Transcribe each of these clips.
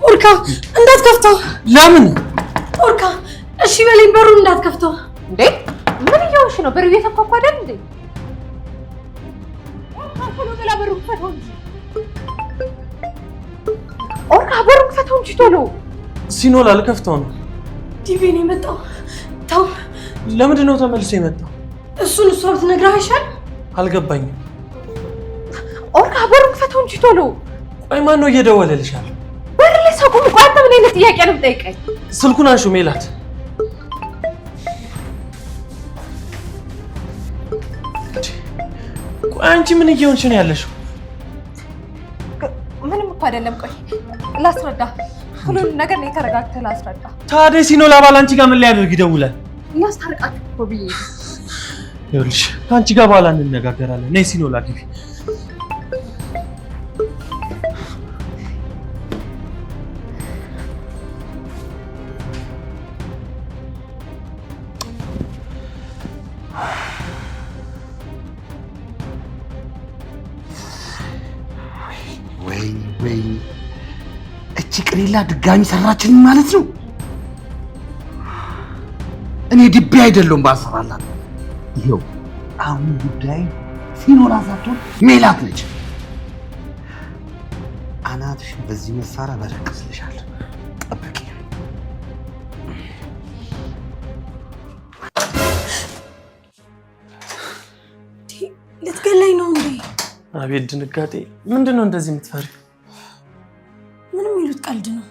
ኦርካ እንዳትከፍተው። ለምን? ኦርካ እሺ በለኝ፣ በሩ እንዳትከፍተው። እንዴ ምን እያወሽ ነው? በሩ እየተንኳኳ አይደል እንዴ? ኦርካ ቶሎ ብላ በሩ ክፈተው እንጂ። ኦርካ በሩ ክፈተው እንጂ ቶሎ። ሲኖላ አልከፍተው ነው። ዲቪ ነው የመጣው። ተው። ለምንድን ነው ተመልሶ የመጣው? እሱን እሷ ብትነግረህ አይሻልም? አልገባኝም። ኦርካ በሩ ክፈተው እንጂ ቶሎ። ቆይ ማን ነው እየደወለልሻል? በር ላይ ሰው ቆሞ አንተ ምን አይነት ጥያቄ ነው የምጠይቀኝ? ስልኩን አንሹ ሜላት። ቆይ አንቺ ምን እየሆንሽ ነው ያለሽው? ምንም እኮ አይደለም። ቆይ ላስረዳ። ሁሉንም ነገር ነው ተረጋግተህ ላስረዳ። ታዲያ ሲኖላ ባላንቺ ጋር ምን ሊያደርግ ይደውላል? ላስታርቃችሁ እኮ ብዬ። ይኸውልሽ ከአንቺ ጋር በኋላ እንነጋገራለን። ነይ ሲኖላ ግቢ። ወይ እቺ ቅሪላ ድጋሚ ሰራችን ማለት ነው። እኔ ድቤ አይደለም ባሰራላት። ይሄው አሁን ጉዳይ ሲኖላ ሳትሆን ሜላት ነች። አናትሽ በዚህ መሳሪያ በረቅስልሻለሁ። ጠብቂ። ልትገለኝ ነው እንዴ? አቤት ድንጋጤ! ምንድነው እንደዚህ የምትፈሪ? ምንም ይሉት ቀልድ ነው።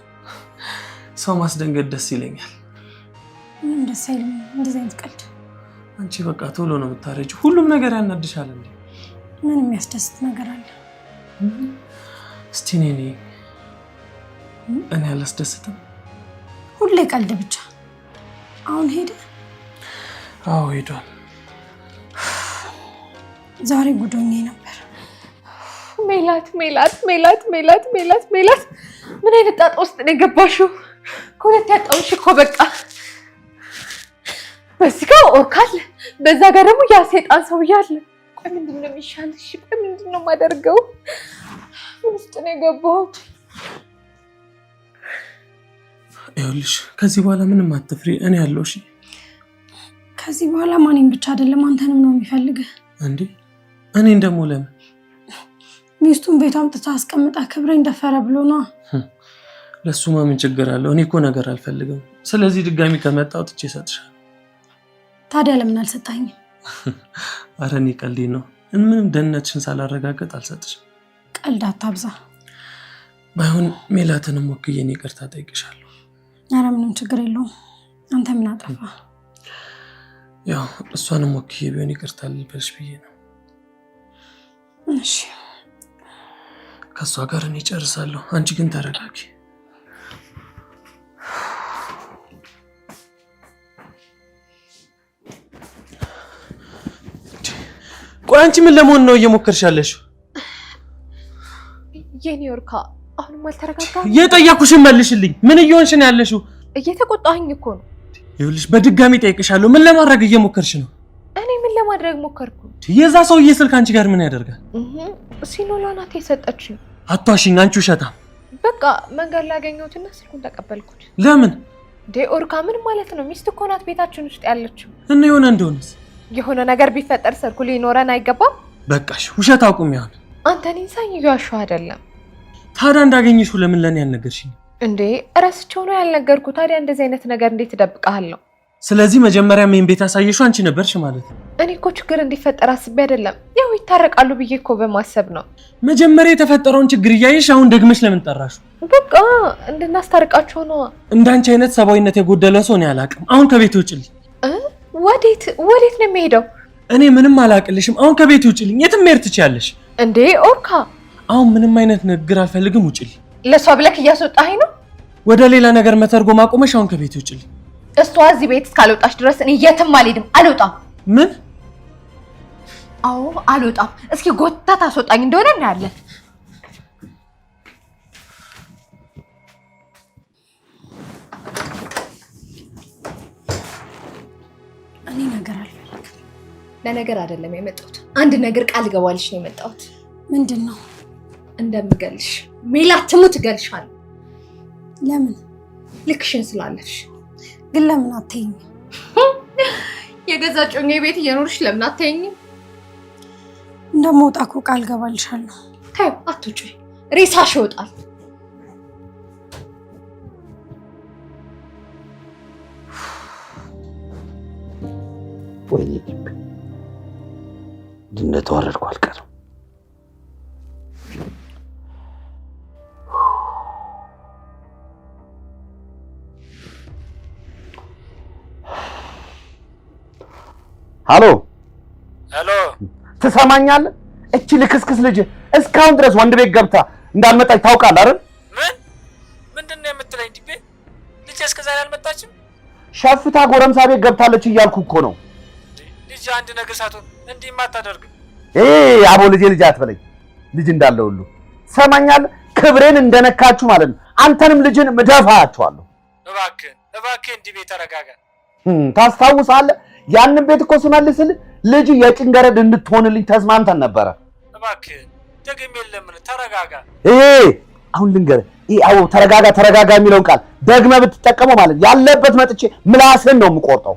ሰው ማስደንገጥ ደስ ይለኛል። ምንም ደስ አይልም እንደዚህ አይነት ቀልድ። አንቺ በቃ ቶሎ ነው የምታረጂው። ሁሉም ነገር ያናድሻል እንዴ? ምን የሚያስደስት ነገር አለ? እስቲ እኔ አላስደስትም? ሁሌ ቀልድ ብቻ። አሁን ሄደ? አዎ ሄዷል። ዛሬ ጉዶኜ ነበር። ሜላት ምን አይነት ጣጣ ውስጥ ነው የገባሽው? ከሁለት ያጣውሽ እኮ በቃ። በዚህ ጋር ኦርካል፣ በዛ ጋር ደግሞ ያ ሰይጣን ሰውዬ አለ። ቆይ ምንድን ነው የሚሻልሽ? ቆይ ምንድን ነው የማደርገው? ምን ውስጥ ነው የገባሁት? ይኸውልሽ ከዚህ በኋላ ምንም አትፍሪ፣ እኔ ያለው። እሺ ከዚህ በኋላ ማንም ብቻ አይደለም አንተንም ነው የሚፈልግህ። እንዴ እኔን ደግሞ ለምን? ሚስቱን ቤቷ አምጥታ አስቀምጣ ክብሬን ደፈረ ብሎ ነው። ለሱማ ምን ችግር አለው? እኔ እኮ ነገር አልፈልግም። ስለዚህ ድጋሚ ከመጣው ትቼ እሰጥሻለሁ። ታዲያ ለምን አልሰጣኝም? ኧረ እኔ ቀልዴን ነው። ምንም ደህንነትሽን ሳላረጋግጥ አልሰጥሽም። ቀልድ አታብዛ። ባይሆን ሜላትንም ወክዬ እኔ ይቅርታ ጠይቅሻለሁ። ኧረ ምንም ችግር የለውም። አንተ ምን አጠፋ? ያው እሷንም ወክዬ ቢሆን ይቅርታ ልልበልሽ ብዬ ነው። እሺ ከሷ ጋር እኔ ጨርሳለሁ። አንቺ ግን ተረጋጊ። ቆይ አንቺ ምን ለመሆን ነው እየሞከርሽ ያለሽው? የኔ ኦርካ አሁንም አልተረጋጋም። የጠየኩሽን መልሽልኝ። ምን እየሆንሽ ነው ያለሽው? እየተቆጣኸኝ እኮ ነው። ይኸውልሽ በድጋሚ ጠይቅሻለሁ። ምን ለማድረግ እየሞከርሽ ነው? እኔ ምን ለማድረግ ሞከርኩ? የዛ ሰውዬ ስልክ አንቺ ጋር ምን ያደርጋል? ሲኖላ ናት የሰጠችኝ። አቷሽኝ አንቺ ውሸታም። በቃ መንገድ ላይ አገኘሁትና ስልኩን ተቀበልኩት። ለምን? ኦርካ ምን ማለት ነው? ሚስት እኮ ናት ቤታችን ውስጥ ያለችው። እና የሆነ እንደሆነስ? የሆነ ነገር ቢፈጠር ሰርኩ ሊኖረን አይገባም? በቃሽ ውሸት አቁም። ይሆን አንተ እኔን ሳኝ እያዋሸሁ አይደለም። ታዲያ እንዳገኘሽው ለምን ለኔ ያልነገርሽኝ? እንዴ እረስቸው ነው ያልነገርኩ። ታዲያ እንደዚህ አይነት ነገር እንዴት እደብቅሃለሁ? ስለዚህ መጀመሪያ ምን ቤት ያሳየሽው አንቺ ነበርሽ ማለት ነው? እኔ እኮ ችግር እንዲፈጠር አስቤ አይደለም፣ ያው ይታረቃሉ ብዬ እኮ በማሰብ ነው። መጀመሪያ የተፈጠረውን ችግር እያየሽ አሁን ደግመሽ ለምን ጠራሽ? በቃ እንድናስታርቃቸው ነው። እንዳንቺ አይነት ሰባዊነት የጎደለ ሰው ነው ያላቅም። አሁን ከቤት ውጭልኝ። ወዴት ነው የሚሄደው? እኔ ምንም አላቅልሽም። አሁን ከቤት ውጭልኝ። የትም መሄድ ትችያለሽ። እንዴ ኦርካ አሁን ምንም አይነት ንግግር አልፈልግም። ውጭልኝ። ለሷ ብለክ እያስወጣኸኝ ነው? ወደ ሌላ ነገር መተርጎም አቁመሽ አሁን ከቤት ውጭልኝ። እሷ እዚህ ቤት እስካልወጣሽ ድረስ እኔ የትም አልሄድም። አልወጣም። ምን? አዎ አልወጣም። እስኪ ጎታ ታስወጣኝ እንደሆነ እናያለን። እኔ ነገር አልፈልግም። ለነገር አይደለም የመጣሁት። አንድ ነገር ቃል ገባልሽ ነው የመጣሁት። ምንድን ነው? እንደምገልሽ ሜላት ትሙት እገልሻለሁ። ለምን? ልክሽን ስላለሽ። ግን ለምን አትይኝ? የገዛ ጮኛ ቤት እየኖርሽ ለምን አትይኝ? እንደምወጣ እኮ ቃል ገባልሻለሁ። ተይው አትውጪ፣ ሬሳሽ ይወጣል። ወይኔ እንደተዋረድኩ አልቀርም። ሄሎ ሄሎ፣ ትሰማኛለህ? እቺ ልክስክስ ልጅ እስካሁን ድረስ ወንድ ቤት ገብታ እንዳልመጣች ታውቃለህ አይደል? ምንድን ነው የምትለኝ? ዲቤ ልጅ እስከዛሬ አልመጣችም? ሸፍታ ጎረምሳ ቤት ገብታለች እያልኩ እኮ ነው። ልጅ አንድ ነገር ሳትሆን እንዲህ ማታደርግ። አቦ ልጅ አትበለኝ። ልጅ እንዳለ ሁሉ ትሰማኛለህ? ክብሬን እንደነካችሁ ማለት ነው። አንተንም ልጅን እደፋቸዋለሁ። እባክህን ዲቤ ተረጋጋ። ታስታውሳለህ? ያንን ቤት እኮ ስመልስልህ ልጅ የጭንገረድ እንድትሆንልኝ ተስማምተን ነበረ። እባክህን ደግሜ የለምን ተረጋጋ። አሁን ልንገርህ፣ አዎ ተረጋጋ የሚለውን ቃል ደግመህ ብትጠቀመው ማለት ያለበት መጥቼ ምላስህን ነው የምቆርጠው።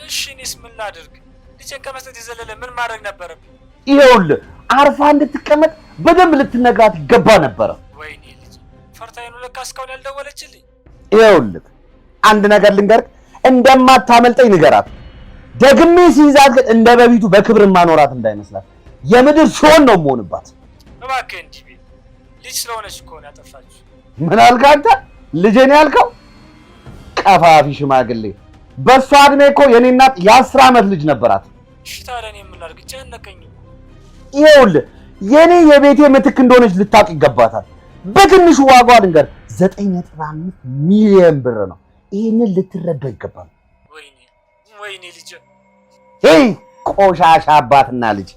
እሺ እኔስ ምን ላድርግ? ልጄን ከመስጠት የዘለለ ምን ማድረግ ነበረብኝ? ይኸውልህ አርፋ እንድትቀመጥ በደንብ ልትነግራት ይገባ ነበረ። ወይኔ ልጅ ፈርታዬ ነው ለካ እስካሁን ያልደወለችልኝ። ይኸውልህ አንድ ነገር ልንገርህ፣ እንደማታመልጠኝ ንገራት። ደግሜ ሲይዛት ግን እንደ በፊቱ በክብር ማኖራት እንዳይመስላት፣ የምድር ሲሆን ነው የምሆንባት። እባክህን ዲቤ ልጅ ስለሆነች እኮ ነው ያጠፋችው። ምን አልክ አንተ? ልጄ ነው ያልከው? ቀፋፊ ሽማግሌ። በሷ እድሜ እኮ የኔ እናት የ10 ዓመት ልጅ ነበራት። እሺ ታዲያ እኔ ምን ላድርግ? ጨነቀኝ። ይኸውልህ የኔ የቤቴ ምትክ እንደሆነች ልታውቅ ይገባታል። በትንሹ ዋጋዋ ልንገር 9.5 ሚሊዮን ብር ነው። ይሄንን ልትረዳ ይገባል። ወይኔ ልጅ ቆሻሻ አባትና ልጅ።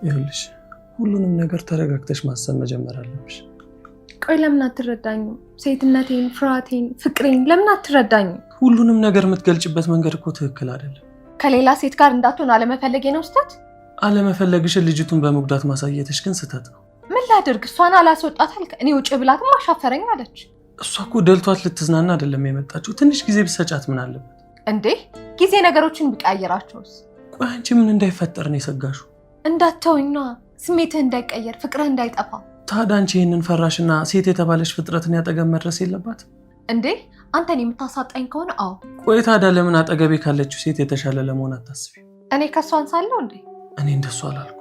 ይኸውልሽ ሁሉንም ነገር ተረጋግተሽ ማሰብ መጀመር አለብሽ። ቆይ ለምን አትረዳኝም? ሴትነቴን፣ ፍርሃቴን፣ ፍቅሬን ለምን አትረዳኝም? ሁሉንም ነገር የምትገልጭበት መንገድ እኮ ትክክል አይደለም። ከሌላ ሴት ጋር እንዳትሆን አለመፈለጌ ነው ስህተት? አለመፈለግሽን ልጅቱን በመጉዳት ማሳየትሽ ግን ስህተት ነው። ምን ላድርግ? እሷን አላስወጣት አልክ፣ እኔ ውጭ ብላትም አሻፈረኝ አለች። እሷ እኮ ደልቷት ልትዝናና አይደለም የመጣችው። ትንሽ ጊዜ ብትሰጫት ምን አለበት? እንዴ ጊዜ ነገሮችን ቢቀያየራቸውስ? ቆይ አንቺ ምን እንዳይፈጠር ነው የሰጋሽው? እንዳትተውና ስሜትህ እንዳይቀየር፣ ፍቅርህ እንዳይጠፋ። ታዲያ አንቺ ይህንን ፈራሽና ሴት የተባለች ፍጥረትን ያጠገብ መድረስ የለባት እንዴ? አንተን የምታሳጣኝ ከሆነ አዎ። ቆይ ታዲያ ለምን አጠገቤ ካለችው ሴት የተሻለ ለመሆን አታስቢ? እኔ ከሷ አንሳለሁ እንዴ? እኔ እንደሱ አላልኩ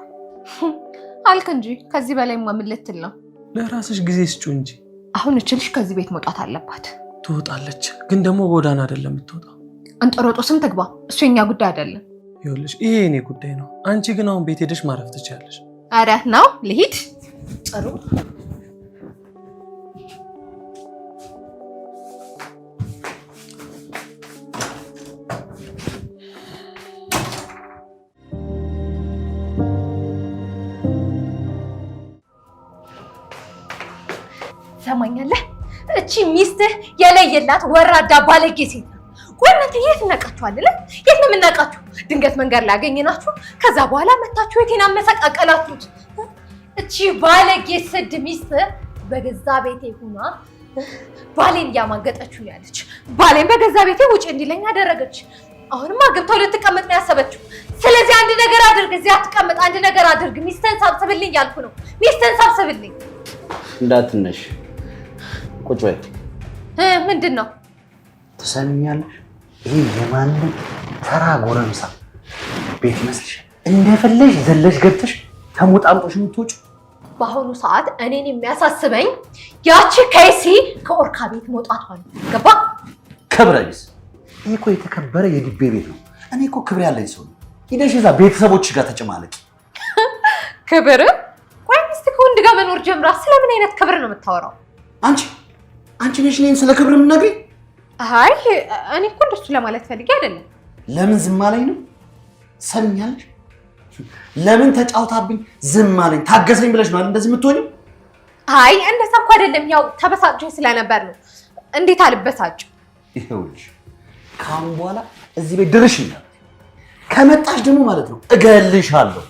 አልክ እንጂ ከዚህ በላይማ ምን ልትል ነው? ለራስሽ ጊዜ ስጩ እንጂ። አሁን እችልሽ ከዚህ ቤት መውጣት አለባት። ትወጣለች፣ ግን ደግሞ ጎዳና አይደለም የምትወጣው። እንጦሮጦስም ትግባ፣ እሱ የኛ ጉዳይ አይደለም። ይኸውልሽ ይሄ የኔ ጉዳይ ነው። አንቺ ግን አሁን ቤት ሄደሽ ማረፍ ትችያለሽ። ኧረ ነው ልሂድ። ጥሩ ሰማኛለህ? እቺ ሚስትህ የለየላት ወራዳ ባለጌ ሴት ነው። ወንነት የት እናቃችኋለን? የት ነው የምናውቃችሁ? ድንገት መንገድ ላይ ያገኘናችሁ፣ ከዛ በኋላ መታችሁ የቴና መሰቃቀላችሁት። እቺ ባለጌ ስድ ሚስትህ በገዛ ቤቴ ሆና ባሌን እያማገጠችው ያለች። ባሌን በገዛ ቤቴ ውጭ እንዲለኝ አደረገች። አሁንማ ገብተው ልትቀመጥ ነው ያሰበችው። ስለዚህ አንድ ነገር አድርግ፣ እዚህ አትቀመጥ፣ አንድ ነገር አድርግ። ሚስትህን ሰብስብልኝ ያልኩ ነው። ሚስትህን ሰብስብልኝ። እንዳትነሽ ቁጭ በይ። ምንድን ነው ትሰሚኛለሽ? ይህ የማንም ተራ ጎረምሳ ቤት ይመስልሽ? እንደፈለሽ ዘለሽ ገብተሽ ተሞጣምጦሽ የምትወጪው። በአሁኑ ሰዓት እኔን የሚያሳስበኝ ያቺ ከይሲ ከኦርካ ቤት መውጣቷ ነው። ገባ? ክብረ ቢስ! ይህ እኮ የተከበረ የድቤ ቤት ነው። እኔ እኮ ክብር ያለኝ ሰው ነው። ሂደሽ እዛ ቤተሰቦችሽ ጋር ተጨማለቂ። ክብር? ቆይ ሚስት ከወንድ ጋር መኖር ጀምራ ስለምን አይነት ክብር ነው የምታወራው? አንቺ ነሽ እኔን ስለ ክብር የምትነግሪኝ? አይ እኔ እኮ እንደሱ ለማለት ፈልጌ አይደለም። ለምን ዝም አለኝ ነው? ሰምኛለሽ? ለምን ተጫውታብኝ ዝም አለኝ ታገሰኝ ብለሽ ነው እንደዚህ የምትሆኚው? አይ እንደዛ እኮ አይደለም፣ ያው ተበሳጭ ስለነበር ነው። እንዴት አልበሳጭ? ይኸውልሽ ካሁን በኋላ እዚህ ቤት ድርሽኛል። ከመጣሽ ደግሞ ማለት ነው እገልሻለሁ።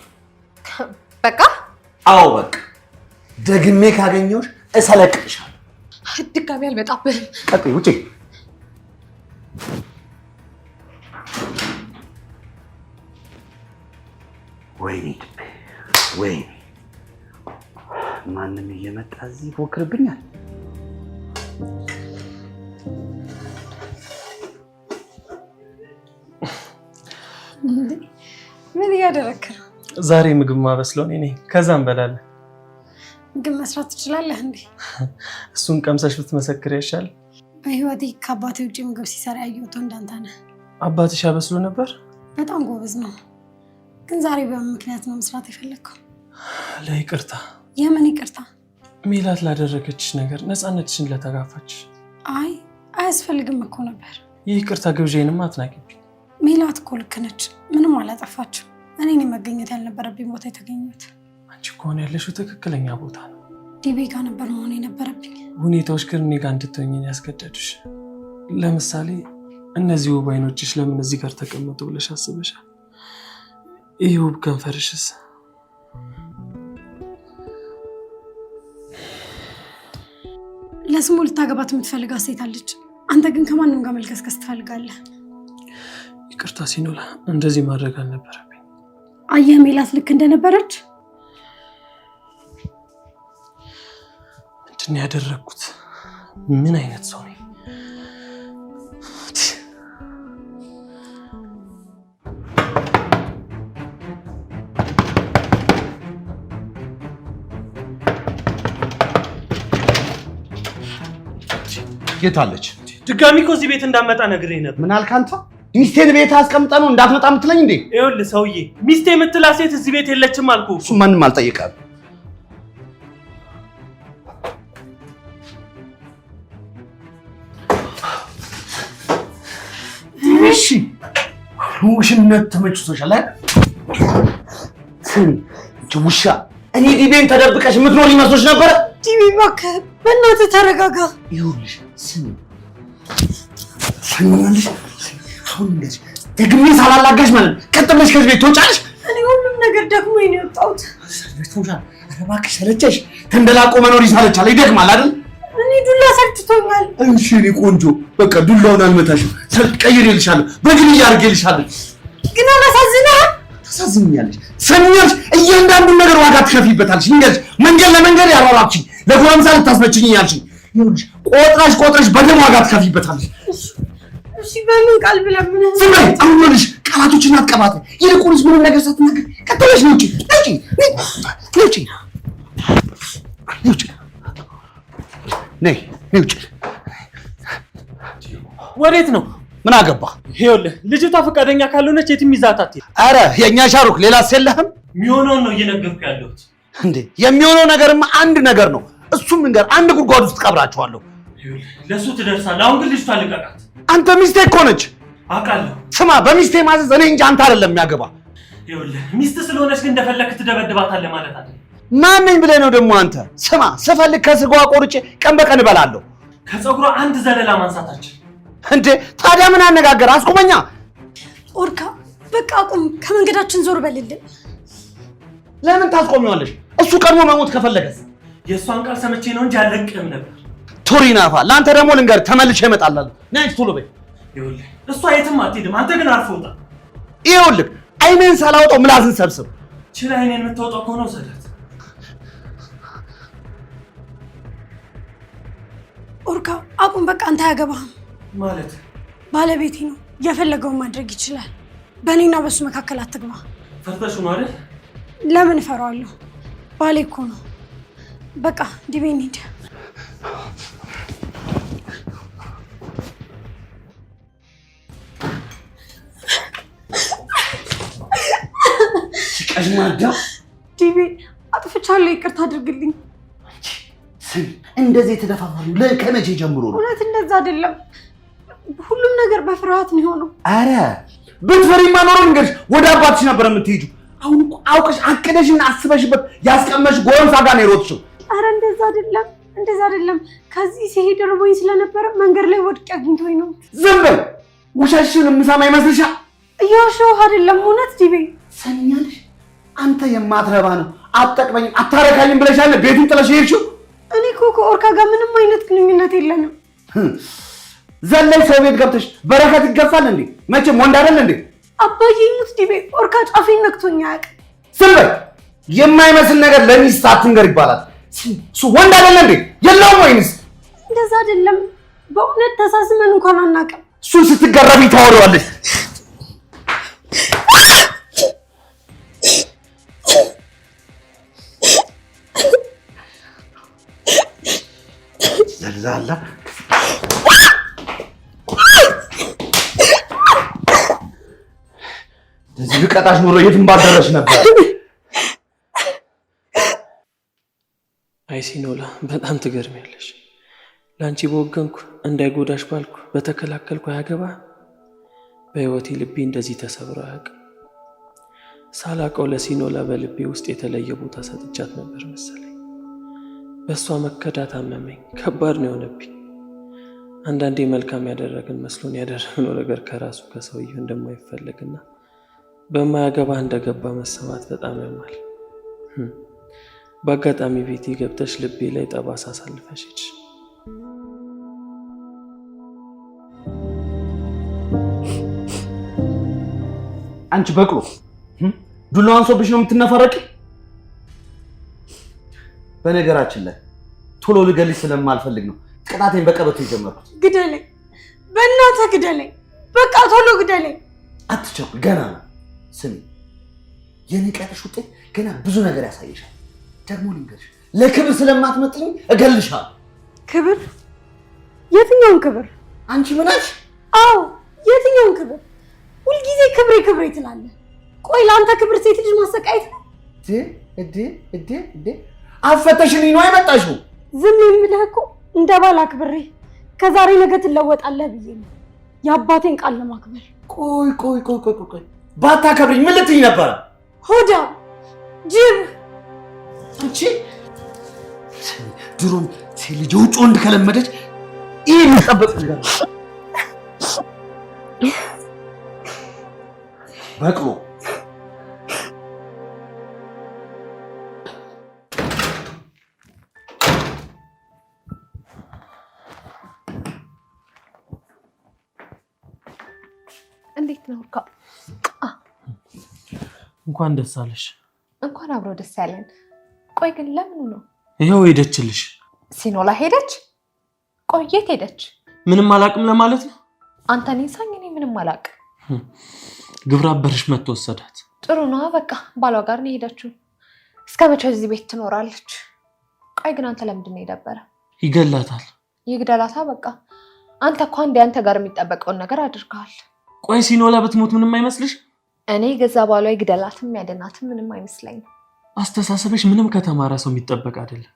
በቃ አዎ በቃ ደግሜ ካገኘሁሽ እሰለቅልሻለሁ። ድጋሚ አልመጣብህም። ቀጥይ፣ ውጪ። ወይኔ ወይኔ፣ ማንም እየመጣ እዚህ ይፎክርብኛል። ምን እያደረክ ነው? ዛሬ ምግብ ማበስለው እኔ ነኝ። ከዛ እንበላለን። ምግብ መስራት ትችላለህ እንዴ? እሱን ቀምሰሽ ብትመሰክር ያሻል። በህይወቴ ከአባቴ ውጭ ምግብ ሲሰራ ያየሁት እንዳንተ ነህ። አባትሽ ያበስሉ ነበር? በጣም ጎበዝ ነው። ግን ዛሬ በምን ምክንያት ነው መስራት የፈለግከው? ለይቅርታ። የምን ይቅርታ? ሜላት ላደረገችሽ ነገር፣ ነፃነትሽን ለተጋፋች። አይ አያስፈልግም እኮ ነበር። ይህ ይቅርታ ግብዣዬንም አትናቂብኝ። ሜላት እኮ ልክ ነች። ምንም አላጠፋችም። እኔ መገኘት ያልነበረብኝ ቦታ የተገኘሁት። አንቺ ከሆነ ያለሽው ትክክለኛ ቦታ ነው። ዲቤ ጋር ነበር መሆን የነበረብኝ። ሁኔታዎች ግን እኔ ጋር እንድትሆኝ ያስገደዱሽ። ለምሳሌ እነዚህ ውብ አይኖችሽ ለምን እዚህ ጋር ተቀመጡ ብለሽ አስበሻል? ይህ ውብ ከንፈርሽስ? ለስሙ ልታገባት የምትፈልጋት ሴት አለች። አንተ ግን ከማንም ጋር መልከስከስ ትፈልጋለህ። ይቅርታ ሲኖላ፣ እንደዚህ ማድረግ አልነበረብኝ። አየህ ሜላት ልክ እንደነበረች። ምንድን ነው ያደረግኩት? ምን አይነት ሰው ነኝ? የት አለች? ድጋሚ እኮ እዚህ ቤት እንዳመጣ ነግሬህ ነበር። ምን አልክ አንተ? ሚስቴን ቤት አስቀምጠህ ነው እንዳትመጣ የምትለኝ እንዴ? ይኸውልህ ሰውዬ፣ ሚስቴ የምትላት ሴት እዚህ ቤት የለችም አልኩህ። እሱ ማንም አልጠየቀም። እሺ ውሽነት ተመችቶሻል አይደል? ውሻ፣ እኔ ዲቤን ተደብቀሽ የምትኖር ይመስሎሽ ነበረ? ዲቤ እባክህ በእናትህ ተረጋጋ። ይኸውልሽ ሰሚኛለሽ፣ አሁን እንደዚህ ደግሜ ሳላላጋሽ ማለት ቀጥ ብለሽ ከዚህ ቤት ትወጫለሽ። እኔ ሁሉም ነገር ደክሞኝ ነው የወጣሁት። እባክሽ ሰለቸሽ። ተንደላቆ መኖር ይሳለቻል፣ ይደክማል አይደል? እኔ ዱላ ሰልችቶኛል። እሺ እኔ ቆንጆ በቃ ዱላውን አልመታሽም፣ ቀይሬልሻለሁ፣ በግልዬ አድርጌልሻለሁ። ግን አላሳዝንህም? ታሳዝኛለሽ። ሰሚኛለሽ፣ እያንዳንዱን ነገር ዋጋ ትከፊበታለሽ። እንግዲህ መንገድ ለመንገድ ያሯሯችኝ፣ ለጎረምሳ ልታስመችኝ ያልሽኝ፣ ይኸውልሽ ቆጥረሽ በደም ዋጋ ትከፊበታለሽ። እሺ በምን ቃል ብለምን? ዝም በይ። አሁን ይኸውልሽ ቃላቶችን አትቀባጥ። ይልቁንስ ምንም ነገር ሳትናገር ቀጥለሽ ነው ነይ ውጪ። ወዴት ነው? ምን አገባ? ይኸውልህ ልጅቷ ፈቃደኛ ካልሆነች የትም ይዛት አትሄድ። ኧረ የእኛ ሻሩክ ሌላስ የለህም? የሚሆነውን ነው እየነገርኩህ ያለሁት። እንዴ የሚሆነው ነገርማ አንድ ነገር ነው። እሱም ነገር አንድ ጉድጓድ ውስጥ ቀብራቸዋለሁ። ለእሱ ትደርሳለህ። አሁን ግን ልጅቷ ልቀቃት። አንተ ሚስቴ እኮ ነች። አውቃለሁ። ስማ በሚስቴ ማዘዝ እኔ እንጂ አንተ አይደለም የሚያገባ። ይኸውልህ ሚስት ስለሆነች ግን እንደፈለግህ ትደበድባታለህ ማለት አይደለም። ማንኝ ብለህ ነው ደግሞ አንተ? ስማ ስፈልግ ከስጋዋ ቆርጬ ቀን በቀን እበላለሁ። ከፀጉሯ አንድ ዘለላ ማንሳታችን እንዴ ታዲያ ምን አነጋገር? አስቁመኛ። ኦርካ በቃ አቁም፣ ከመንገዳችን ዞር በልልን። ለምን ታስቆሚዋለሽ? እሱ ቀድሞ መሞት ከፈለገስ? የእሷን ቃል ሰምቼ ነው እንጂ አልለቅህም ነበር። ቱሪናፋ ለአንተ ደግሞ ልንገርህ፣ ተመልሼ እመጣለሁ። ነይ ቶሎ በይ። ይኸውልህ እሷ የትም አትሄድም። አንተ ግን አርፈህ ውጣ። ይኸውልህ አይኔን ሳላወጣው ምላስን ሰብስብ። ችላ አይኔን የምታወጣው ከሆነ ውሰዳት። ኦርካ አቁም በቃ። አንተ አያገባህም ማለት ባለቤቴ ነው፣ የፈለገውን ማድረግ ይችላል። በእኔና በሱ መካከል አትግባ። ፈርተሽ ነው አይደል? ለምን እፈራዋለሁ? ባሌ እኮ ነው። በቃ ዲቤ እንሂድ። ቀድማዳ ዲቤ አጥፍቻለሁ፣ ይቅርታ አድርግልኝ። እንደዚህ የተደፋፈሩ ከመቼ ጀምሮ ነው? እውነት እንደዛ አይደለም። ሁሉም ነገር በፍርሃት ነው የሆነው። አረ ብትፈሪማ ኖሮ እንግዲህ ወደ አባትሽ ነበር የምትሄጂው። አሁን እኮ አውቀሽ አቅደሽና አስበሽበት ያስቀመሽ ጎረምሳ ጋር ነው የሮጥሽው። አረ እንደዛ አይደለም። ከዚህ ሲሄድ ርቦኝ ስለነበረ መንገድ ላይ ወድቄ አግኝቶኝ ነው። ዝም በል። ውሻሽን የምሰማ ይመስልሻል? እየዋሸሁህ አይደለም። እውነት ዲቤ ሰሚኛለሽ? አንተ የማትረባ ነው አትጠቅመኝም አታረካኝም ብለሻል ቤቱን ጥለሽ ሄድሽው። እኔ እኮ ከኦርካ ጋር ምንም አይነት ግንኙነት የለንም። ዘለይ ሰው ቤት ገብተሽ በረከት ይገፋል እንዴ? መቼም ወንድ አይደል እንዴ? አባዬ ይሙት ዲቤ ኦርካ ጫፌን ነክቶኝ አያውቅም። ዝም በል። የማይመስል ነገር ለሚስት አትንገር ይባላል። እሱ ወንድ አይደል እንዴ? የለውም ወይንስ? እንደዛ አይደለም። በእውነት ተሳስመን እንኳን አናውቅም። እሱን ስትገረቢ ታወሪዋለሽ። ዘላላ እዚህ ልቀጣሽ ኑሮ የትም ባደረሽ ነበር። አይ ሲኖላ በጣም ትገርሚያለሽ። ላንቺ በወገንኩ እንዳይጎዳሽ ባልኩ በተከላከልኩ አያገባ በህይወቴ ልቤ እንደዚህ ተሰብሮ አያውቅም። ሳላውቀው ለሲኖላ በልቤ ውስጥ የተለየ ቦታ ሰጥቻት ነበር መሰለኝ። በእሷ መከዳት አመመኝ። ከባድ ነው የሆነብኝ። አንዳንዴ መልካም ያደረግን መስሎን ያደረግነው ነገር ከራሱ ከሰውየው እንደማይፈለግና በማያገባ እንደገባ መሰማት በጣም ያማል። በአጋጣሚ ቤቴ ገብተሽ ልቤ ላይ ጠባሳ አሳልፈሽ ሄድሽ። አንቺ በቅሎ ዱላው አንሶብሽ ነው የምትነፈረቂ? በነገራችን ላይ ቶሎ ልገልሽ ስለማልፈልግ ነው ቅጣቴን በቀበቶ የጀመርኩት። ግደለኝ፣ በእናትህ ግደለኝ፣ በቃ ቶሎ ግደለኝ። አትቸኩል፣ ገና ነው። ስሚ፣ የንቀትሽ ውጤት ገና ብዙ ነገር ያሳይሻል። ደግሞ ልንገርሽ፣ ለክብር ስለማትመጥኝ እገልሻለሁ። ክብር? የትኛውን ክብር? አንቺ ምን አልሽ? አዎ የትኛውን ክብር? ሁልጊዜ ክብሬ ክብሬ ትላለህ። ቆይ ለአንተ ክብር ሴት ልጅ ማሰቃየት ነው? አፈተሽልኝ ነው አይመጣሽው? ዝም የምልህ እኮ እንደ ባል አክብሬ ከዛሬ ነገ ትለወጣለህ ብዬ ነው፣ የአባቴን ቃል ለማክበር። ቆይ ባታከብሪኝ ምን ልትይ ነበረ? ሆዳ ጅብ። አንቺ ድሮም ሴት ልጅ ውጭ ወንድ ከለመደች ይሄ የሚጠበቅ ነገር በቅሎ እንዴት ነው እርካ? እንኳን ደስ አለሽ። እንኳን አብሮ ደስ ያለን። ቆይ ግን ለምኑ ነው? ይኸው ሄደችልሽ። ሲኖላ ሄደች? ቆይ የት ሄደች? ምንም አላቅም ለማለት ነው? አንተ ነሳኝ፣ እኔ ምንም አላቅም። ግብረ አበርሽ መጥቶ ወሰዳት። ጥሩ ነው፣ በቃ ባሏ ጋር ነው ሄደችው። እስከ መቼ እዚህ ቤት ትኖራለች? ቆይ ግን አንተ ለምንድን ነው የደበረ? ይገላታል። ይግደላታ በቃ። አንተ እኮ አንዴ አንተ ጋር የሚጠበቀውን ነገር አድርገሃል። ቆይ ሲኖላ ብትሞት ምንም አይመስልሽ? እኔ ገዛ ባሏ ይግደላትም ያደናትም ምንም አይመስለኝም። አስተሳሰብሽ ምንም ከተማረ ሰው የሚጠበቅ አይደለም።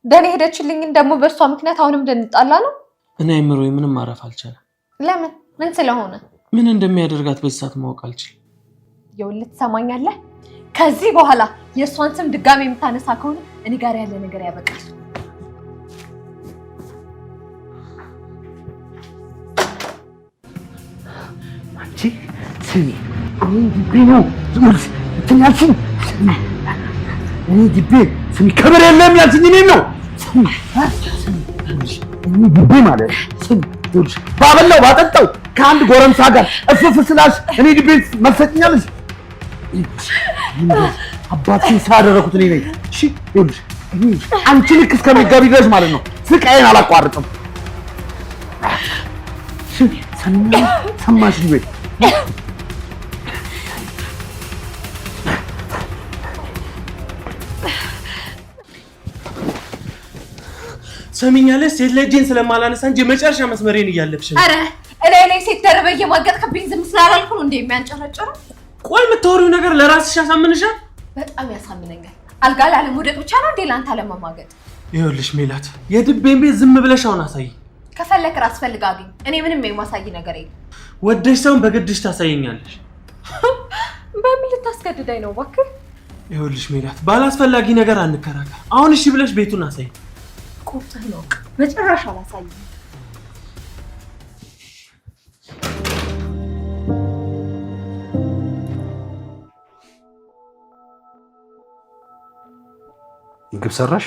ደኔ ሄደችልኝን ደግሞ በእሷ ምክንያት አሁንም እንደንጣላ ነው። እኔ አይምሮዬ ምንም ማረፍ አልቻለም። ለምን? ምን ስለሆነ? ምን እንደሚያደርጋት በዚህ ሰዓት ማወቅ አልችልም። ይኸውልህ ትሰማኛለህ? ከዚህ በኋላ የእሷን ስም ድጋሚ የምታነሳ ከሆነ እኔ ጋር ያለ ነገር ያበቃል። አንቺ ስሚ፣ እኔ ዲቤ ነው እንትን ያልሽኝ። እኔ ዲቤ ስሚ፣ ክብር የለም ያልሽኝ እኔን ነው። እኔ ዲቤ ማለት ስሚ፣ ባበላው ባጠጣው ከአንድ ጎረምሳ ጋር እፍፍ ስላልሽ እኔ ዲቤ መልሰጭኛለሽ? አባትሽን ሳያደረኩት እኔ ነኝ። እሺ ይኸውልሽ፣ አንቺ ልክ እስከሚገቢ ድረስ ማለት ነው ስቃዬን አላቋርጥም። ሰማሽ ዲቤ? ሰሚኛለሽ? ሴት ልጅን ስለማላነሳ እንጂ መጨረሻ መስመሬን እያለብሽ ነው። አረ እላይ ላይ ሴት ደረበ የማገጥከብኝ ዝም ስላላልኩ ነው እንዴ የሚያንጨረጭረው? ቆይ የምታወሪው ነገር ለራስሽ ያሳምንሻል? በጣም ያሳምነኛል። አልጋ ላይ አለመውደቅ ብቻ ነው እንዴ ላንተ አለመማገጥ? ይኸውልሽ ሜላት፣ የድቤን ቤት ዝም ብለሽ አሁን አሳይ። ከፈለክ ራስ ፈልግ አግኝ። እኔ ምንም የማሳይ ነገር የለም። ወደሽ ሳይሆን በግድሽ ታሳየኛለሽ። በምን ልታስገድዳኝ ነው እባክህ? ይኸውልሽ ሜላት ባላስፈላጊ ነገር አንከራከር። አሁን እሺ ብለሽ ቤቱን አሳይ። ቆርጠህ ነው መጨረሻ አላሳይም። ምግብ ሰራሽ?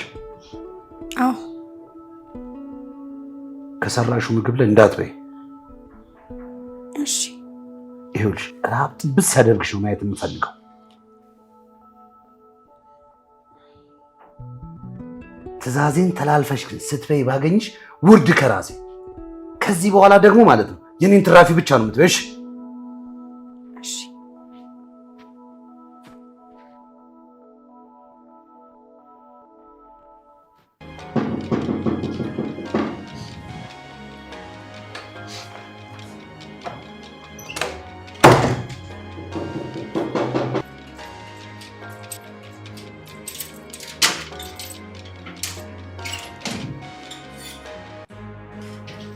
አዎ። ከሰራሹ ምግብ ላይ እንዳትበይ እሺ። ይኸውልሽ ራብ ጥብስ ሲያደርግሽ ነው ማየት የምፈልገው። ትዕዛዜን ተላልፈሽ ስትበይ ባገኝሽ ውርድ ከራሴ። ከዚህ በኋላ ደግሞ ማለት ነው የኔን ትራፊ ብቻ ነው የምትበይሽ። እሺ።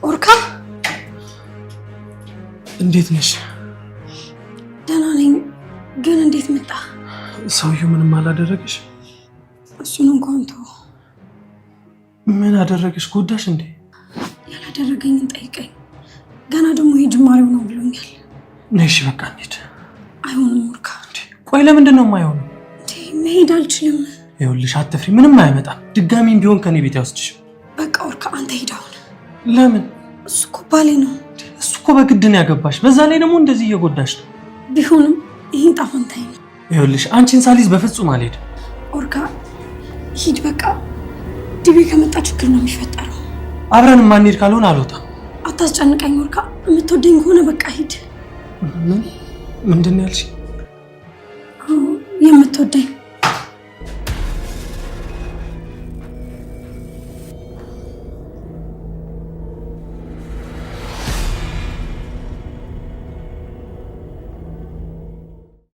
ኦርካ እንዴት ነሽ? ደህና ነኝ፣ ግን እንዴት መጣ? ሰውየው ምንም አላደረገሽ? እሱን እንኳን ተው። ምን አደረገሽ? ጎዳሽ እንዴ? ያላደረገኝን ጠይቀኝ። ገና ደግሞ ይሄ ጅማሬው ነው ብሎኛል። ነሽ በቃ እንሂድ። አይሆንም ኦርካ። ቆይ ለምንድን ነው የማይሆነው? መሄድ አልችልም። ይኸውልሽ አትፍሪ፣ ምንም አይመጣም። ድጋሚም ቢሆን ከኔ ቤት ያወስድሽ። በቃ ኦርካ አንተ ሂድ አሁን። ለምን? እሱ እኮ ባሌ ነው። እሱ እኮ በግድ ነው ያገባሽ። በዛ ላይ ደግሞ እንደዚህ እየጎዳሽ ነው። ቢሆንም ይህን ጣፋንታይ ነው። ይኸውልሽ አንቺን ሳሊዝ በፍጹም አልሄድም። ኦርካ ሂድ በቃ። ዲቤ ከመጣ ችግር ነው የሚፈጠረው። አብረን ማንሄድ ካልሆነ አልወጣም። አታስጨንቀኝ ኦርካ። የምትወደኝ ከሆነ በቃ ሂድ። ምንድን ነው ያልሽ? የምትወደኝ